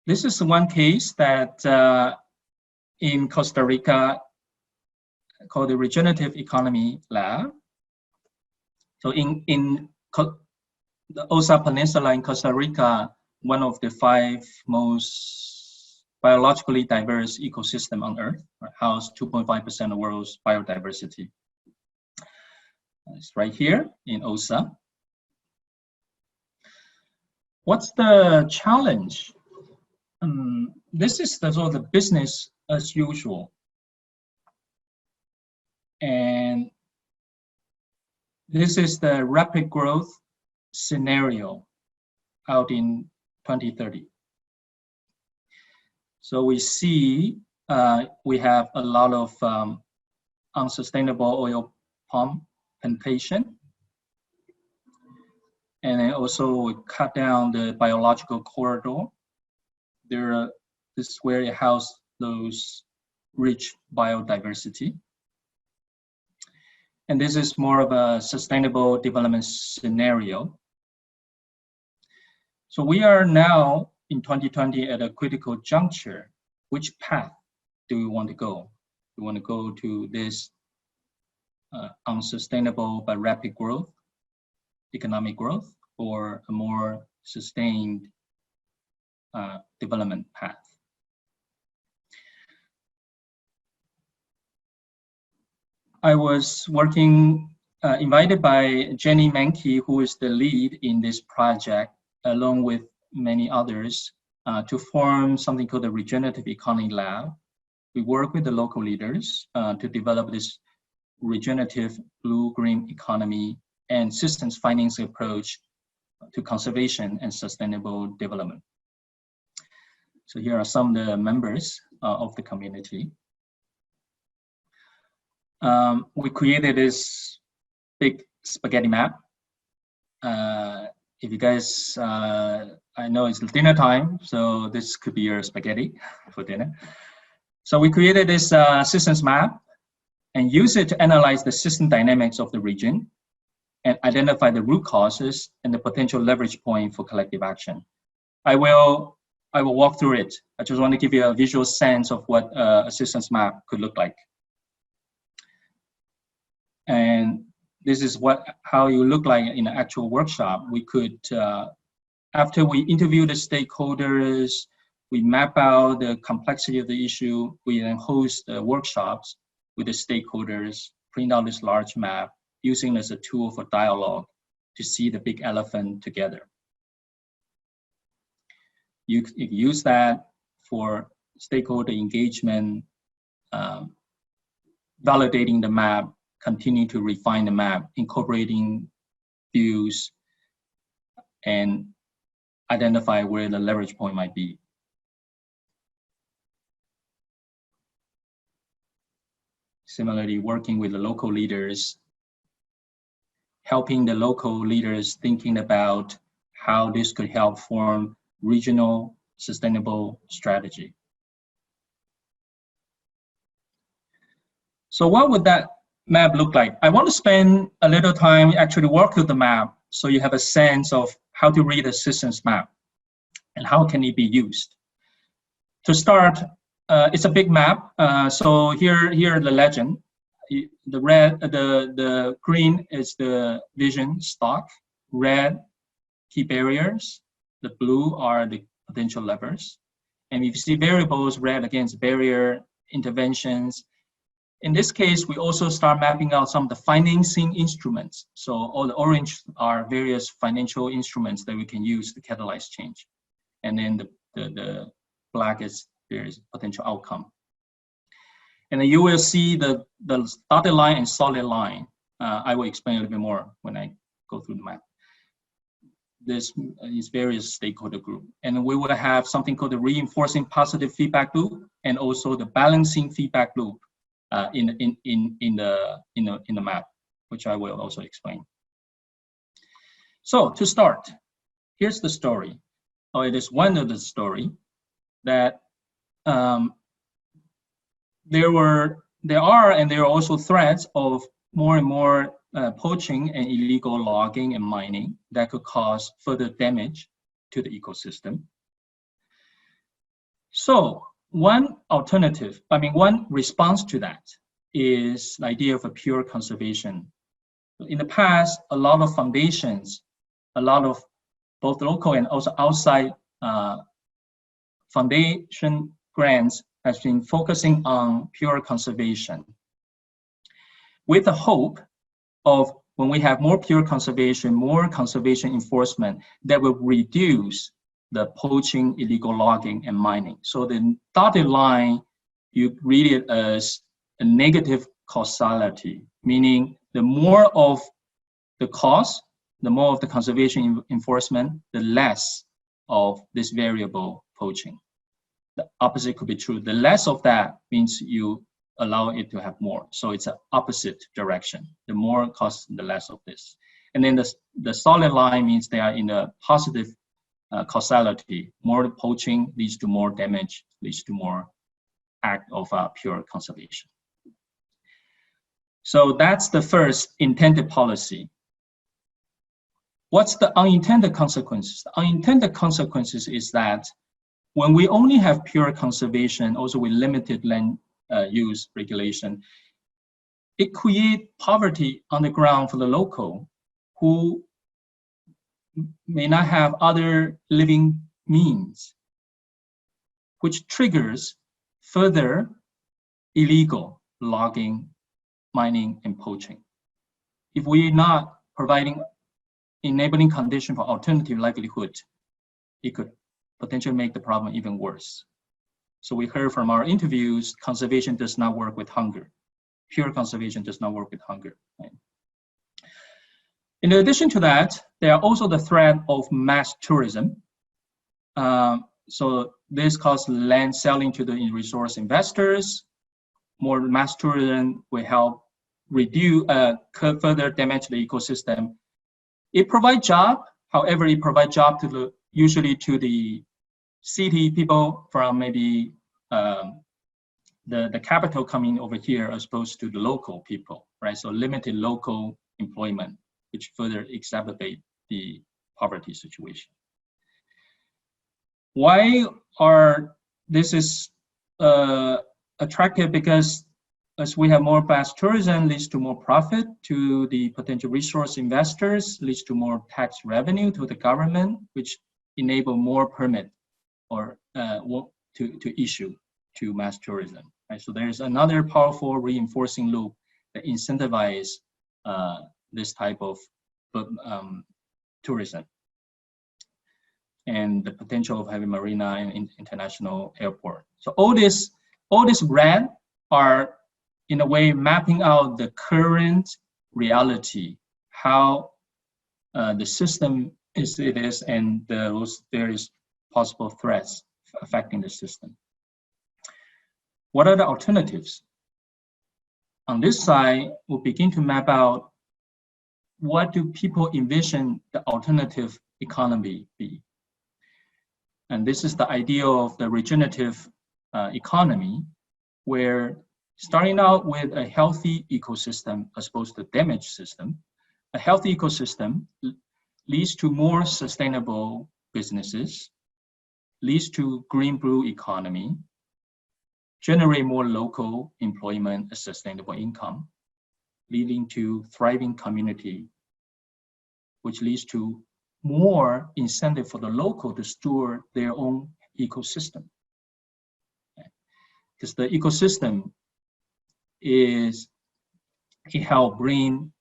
This is one case that in Costa Rica called the Regenerative Economy Lab. So in the Hsueh Peninsula in Costa Rica, one of the 5 most biologically diverse ecosystem on Earth, house 2.5% of the world's biodiversity. It's right here in Hsueh. What's the challenge? This is the sort of business as usual. And this is the rapid growth scenario out in 2030. So we see we have a lot of unsustainable oil palm plantation. And then also we cut down the biological corridor. This is where it houses those rich biodiversity. And this is more of a sustainable development scenario. So we are now in 2020 at a critical juncture. Which path do we want to go? We want to go to this unsustainable but rapid growth, economic growth, or a more sustained development path. I was working, invited by Jenny Mankey, who is the lead in this project, along with many others, to form something called the Regenerative Economy Lab. We work with the local leaders to develop this regenerative blue-green economy and systems financing approach to conservation and sustainable development. So here are some of the members of the community. We created this big spaghetti map. If you guys, I know it's dinner time, so this could be your spaghetti for dinner. So we created this systems map and use it to analyze the system dynamics of the region and identify the root causes and the potential leverage point for collective action. I will walk through it. I just want to give you a visual sense of what a systems map could look like. And this is how you look like in an actual workshop. We could, after we interview the stakeholders, we map out the complexity of the issue, we then host workshops with the stakeholders, print out this large map, using it as a tool for dialogue to see the big elephant together. You use that for stakeholder engagement, validating the map, continue to refine the map, incorporating views, and identify where the leverage point might be. Similarly, working with the local leaders, helping the local leaders thinking about how this could help form regional sustainable strategy. So what would that map look like? I want to spend a little time actually work with the map so you have a sense of how to read a systems map and how can it be used. To start, it's a big map. So here the legend. The red, the green is the vision stock. Red, key barriers. The blue are the potential levers. And if you see variables, red against barrier interventions. In this case, we also start mapping out some of the financing instruments. So all the orange are various financial instruments that we can use to catalyze change. And then the black is there's potential outcome. And then you will see the dotted line and solid line. I will explain a little bit more when I go through the map. This is various stakeholder group. And we will have something called the reinforcing positive feedback loop and also the balancing feedback loop in the map, which I will also explain. So to start, here's the story, or it is one of the story that there are also threats of more and more poaching and illegal logging and mining that could cause further damage to the ecosystem. So one response to that is the idea of a pure conservation. In the past, a lot of foundations, a lot of both local and also outside foundation grants has been focusing on pure conservation, with the hope of when we have more pure conservation, more conservation enforcement, that will reduce the poaching, illegal logging, and mining. So the dotted line, you read it as a negative causality, meaning the more of the cost, the more of the conservation enforcement, the less of this variable poaching. The opposite could be true. The less of that means you allow it to have more. So it's an opposite direction. The more cost, the less of this. And then the solid line means they are in a positive causality. More poaching leads to more damage, leads to more act of pure conservation. So that's the first intended policy. What's the unintended consequences? The unintended consequences is that when we only have pure conservation, also with limited land use regulation, it creates poverty on the ground for the local who may not have other living means, which triggers further illegal logging, mining, and poaching. If we're not providing enabling condition for alternative livelihood, it could potentially make the problem even worse. So we heard from our interviews, conservation does not work with hunger. Pure conservation does not work with hunger. Right? In addition to that, there are also the threat of mass tourism. So this causes land selling to the resource investors. More mass tourism will help reduce, further damage the ecosystem. It provides job. However, it provides job to usually to the city people from maybe the capital coming over here as opposed to the local people, right? So limited local employment, which further exacerbate the poverty situation. Why are this is attractive? Because as we have more mass tourism, leads to more profit to the potential resource investors, leads to more tax revenue to the government, which enable more permit or to issue to mass tourism. Right? So there's another powerful reinforcing loop that incentivizes this type of tourism and the potential of having marina and international airport. So all this red are in a way mapping out the current reality, how the system is, and those various possible threats affecting the system. What are the alternatives? On this side, we'll begin to map out what do people envision the alternative economy be. And this is the idea of the regenerative economy, where starting out with a healthy ecosystem as opposed to damaged system, a healthy ecosystem leads to more sustainable businesses, leads to green blue economy, generate more local employment and sustainable income, leading to thriving community, which leads to more incentive for the local to steward their own ecosystem. Because the ecosystem it helps bring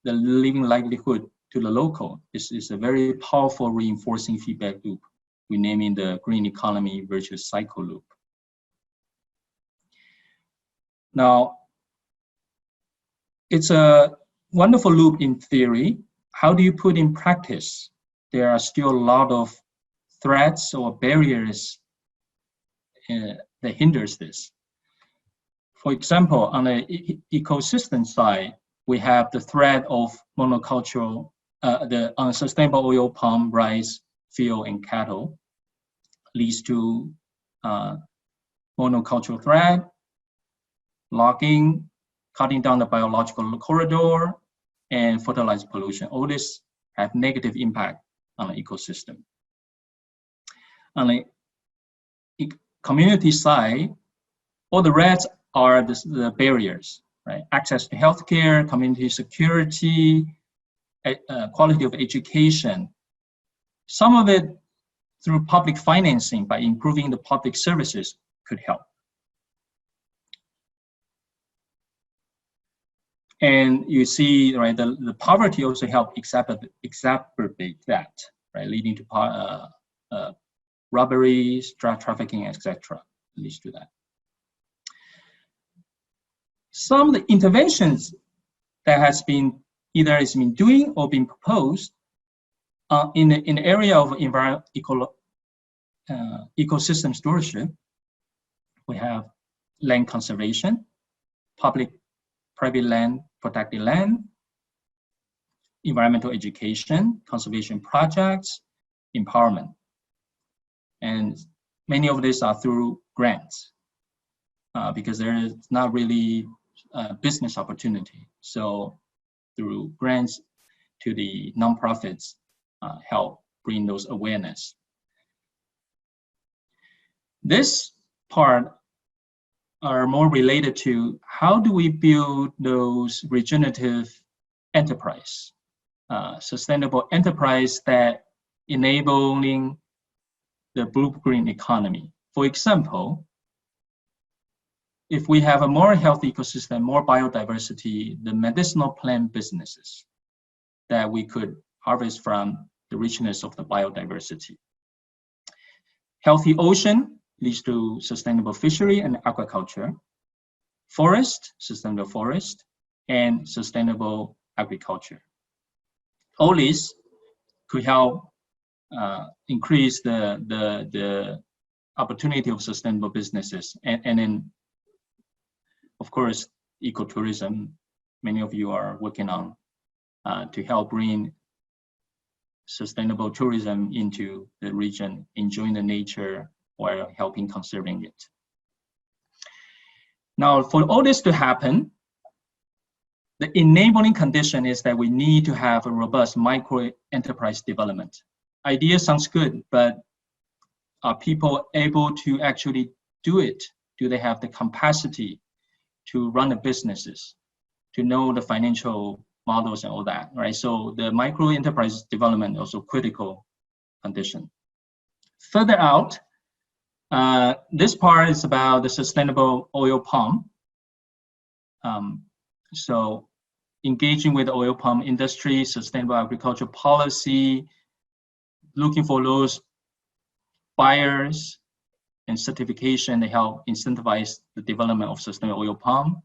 the living livelihood to the local. This is a very powerful reinforcing feedback loop. We name it the green economy virtuous cycle loop. Now, it's a wonderful loop in theory. How do you put in practice? There are still a lot of threats or barriers that hinders this. For example, on the ecosystem side, we have the threat of monocultural, the unsustainable oil palm, rice, field, and cattle leads to monocultural threat, logging, cutting down the biological corridor, and fertilizer pollution. All this have negative impact on the ecosystem. On the community side, all the reds are the barriers, right? Access to healthcare, community security, quality of education. Some of it through public financing by improving the public services could help. And you see, right, the poverty also help exacerbate that, right, leading to robberies, drug trafficking, etc. Leads to that. Some of the interventions that has been either has been doing or been proposed in the area of ecosystem stewardship. We have land conservation, public-private land, protected land, environmental education, conservation projects, empowerment. And many of these are through grants because there is not really a business opportunity. So through grants to the nonprofits help bring those awareness. This part are more related to how do we build those regenerative enterprise, sustainable enterprise that enabling the blue-green economy. For example, if we have a more healthy ecosystem, more biodiversity, the medicinal plant businesses that we could harvest from the richness of the biodiversity. Healthy ocean leads to sustainable fishery and aquaculture. Forest, sustainable forest, and sustainable agriculture. All these could help increase the opportunity of sustainable businesses. And then, of course, ecotourism, many of you are working on to help bring sustainable tourism into the region, enjoying the nature while helping conserving it. Now, for all this to happen, the enabling condition is that we need to have a robust micro enterprise development. Idea sounds good, but are people able to actually do it? Do they have the capacity to run the businesses, to know the financial models and all that, right? So the micro enterprise development also critical condition. Further out, this part is about the sustainable oil palm. So engaging with the oil palm industry, sustainable agriculture policy, looking for those buyers and certification to help incentivize the development of sustainable oil palm,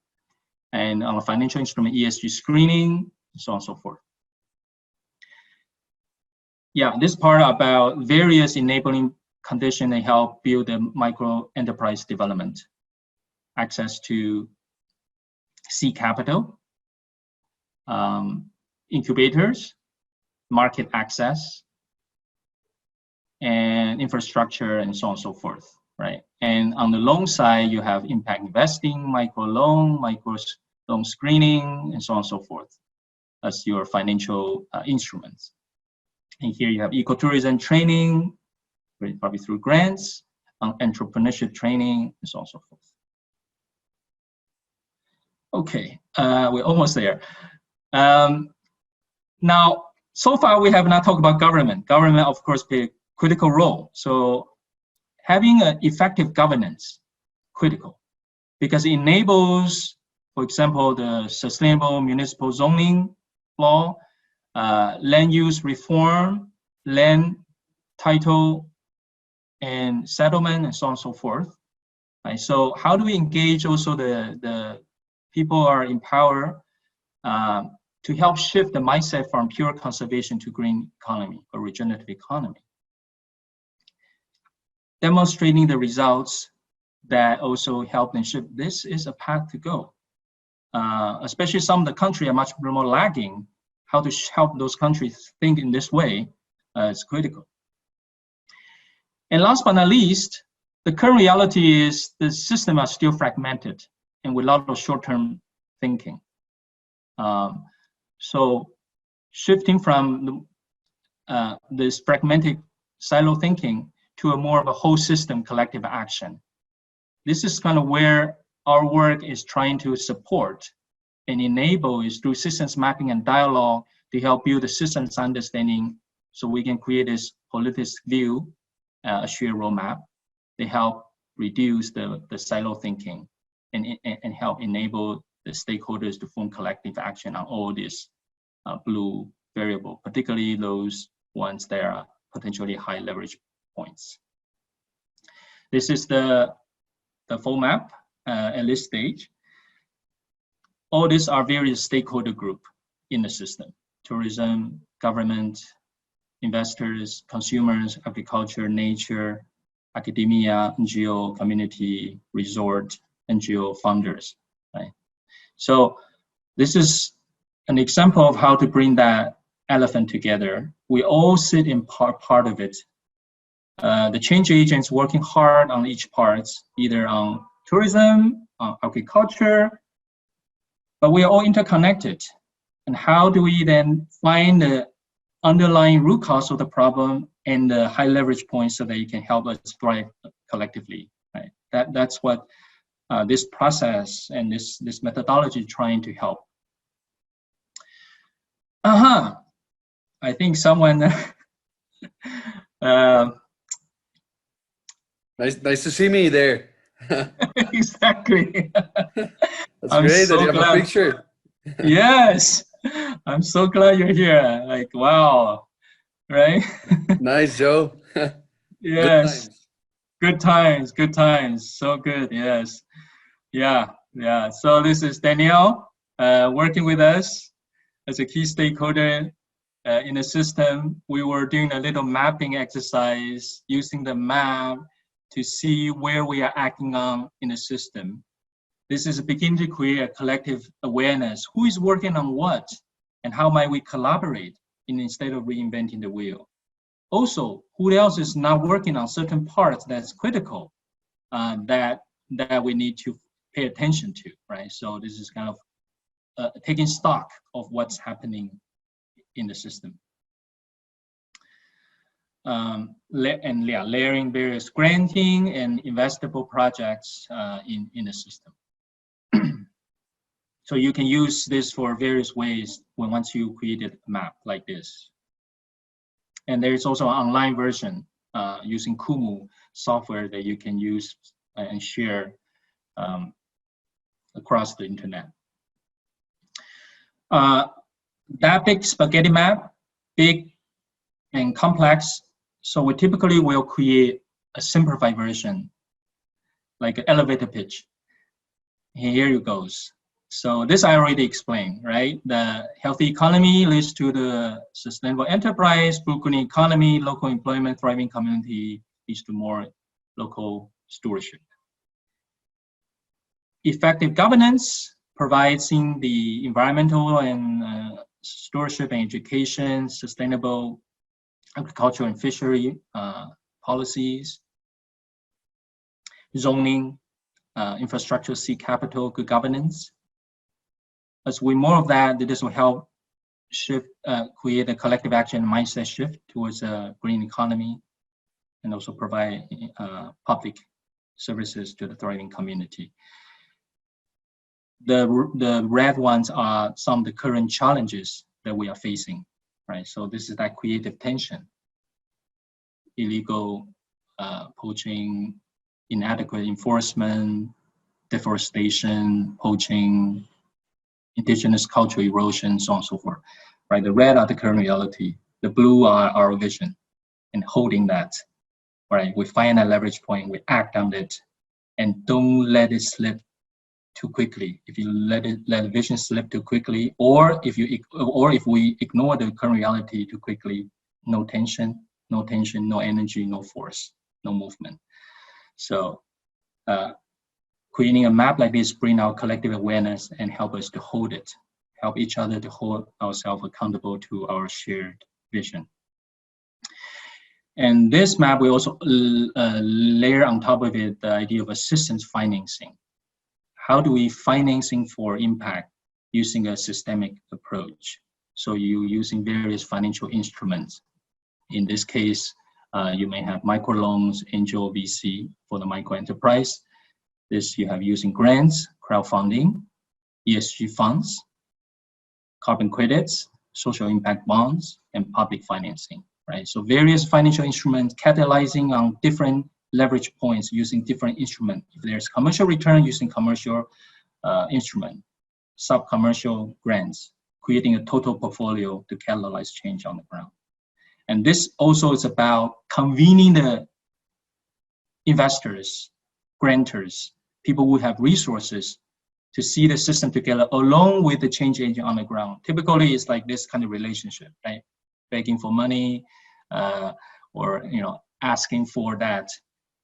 and on a financial instrument ESG screening, so on and so forth. Yeah, this part about various enabling conditions that help build the micro enterprise development, access to seed capital, incubators, market access, and infrastructure, and so on and so forth, right? And on the loan side, you have impact investing, micro loan screening, and so on and so forth as your financial instruments. And here you have ecotourism training, probably through grants, entrepreneurship training, and so on and so forth. Okay, we're almost there. Now, so far we have not talked about government. Government, of course, play a critical role. So having an effective governance, critical, because it enables, for example, the sustainable municipal zoning law, land use reform, land title and settlement, and so on and so forth. Right? So how do we engage also the people are in power to help shift the mindset from pure conservation to green economy or regenerative economy? Demonstrating the results that also help them shift. This is a path to go. Especially some of the countries are much more lagging. How to help those countries think in this way is critical. And last but not least, the current reality is the system are still fragmented and with a lot of short-term thinking. So shifting from this fragmented silo thinking to a more of a whole system collective action this is kind of where our work is trying to support and enable is through systems mapping and dialogue to help build a systems understanding so we can create this holistic view, a shared roadmap to help reduce the silo thinking and help enable the stakeholders to form collective action on all these blue variable, particularly those ones that are potentially high leverage points. This is the full map at this stage. All these are various stakeholder group in the system: tourism, government, investors, consumers, agriculture, nature, academia, NGO, community, resort, NGO founders, right? So this is an example of how to bring that elephant together. We all sit in part of it. The change agents working hard on each part, either on tourism, on agriculture, but we are all interconnected. And how do we then find the underlying root cause of the problem and the high leverage points so that you can help us thrive collectively, right? That's what this process and this methodology is trying to help. I think someone nice to see me there. Exactly. That's great that you have a picture. Yes, I'm so glad you're here. Like, wow, right? Nice, Joe. Yes. Good times. So good, yes. Yeah. So this is Danielle working with us as a key stakeholder in the system. We were doing a little mapping exercise using the map to see where we are acting on in the system. This is beginning to create a collective awareness. Who is working on what? And how might we collaborate instead of reinventing the wheel? Also, who else is not working on certain parts that's critical that we need to pay attention to, right? So this is kind of taking stock of what's happening in the system. Layering various granting and investable projects in the system. So you can use this for various ways once you created a map like this. And there's also an online version using Kumu software that you can use and share across the internet. That big spaghetti map, big and complex, so we typically will create a simplified version, like an elevator pitch. Here it goes. So this I already explained, right? The healthy economy leads to the sustainable enterprise, blue-green economy, local employment, thriving community leads to more local stewardship. Effective governance provides in the environmental and stewardship and education, sustainable agriculture and fishery policies, zoning, infrastructure, seed capital, good governance. As we more of that, this will help shift, create a collective action mindset shift towards a green economy, and also provide public services to the thriving community. The red ones are some of the current challenges that we are facing, right? So this is that creative tension, illegal poaching, inadequate enforcement, deforestation, poaching, indigenous cultural erosion, so on and so forth, right? The red are the current reality. The blue are our vision and holding that, right? We find a leverage point, we act on it, and don't let it slip too quickly. If you let the vision slip too quickly, or if we ignore the current reality too quickly, no tension, no energy, no force, no movement. So creating a map like this bring our collective awareness and help us to hold it, help each other to hold ourselves accountable to our shared vision. And this map, we also layer on top of it the idea of assistance financing. How do we financing for impact using a systemic approach? So you using various financial instruments. In this case, you may have microloans, angel VC for the micro enterprise, This you have using grants, crowdfunding, ESG funds, carbon credits, social impact bonds, and public financing, right? So various financial instruments catalyzing on different leverage points using different instruments. If there's commercial return, using commercial instrument, sub-commercial grants, creating a total portfolio to catalyze change on the ground. And this also is about convening the investors, grantors, people who have resources to see the system together along with the change agent on the ground. Typically, it's like this kind of relationship, right? Begging for money or asking for that.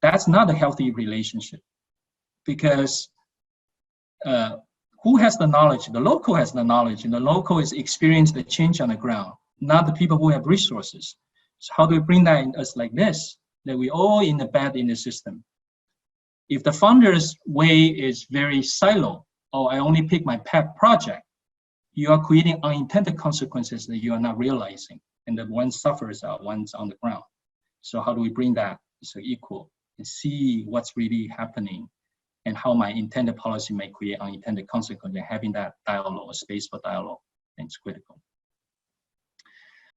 That's not a healthy relationship, because who has the knowledge? The local has the knowledge, and the local is experienced the change on the ground, not the people who have resources. So how do we bring that in us like this, that we all embed in the system? If the founder's way is very silo, I only pick my pet project, you are creating unintended consequences that you are not realizing, and that one suffers out, one's on the ground. So how do we bring that so equal and see what's really happening and how my intended policy may create unintended consequences? Having that dialogue, a space for dialogue, is critical.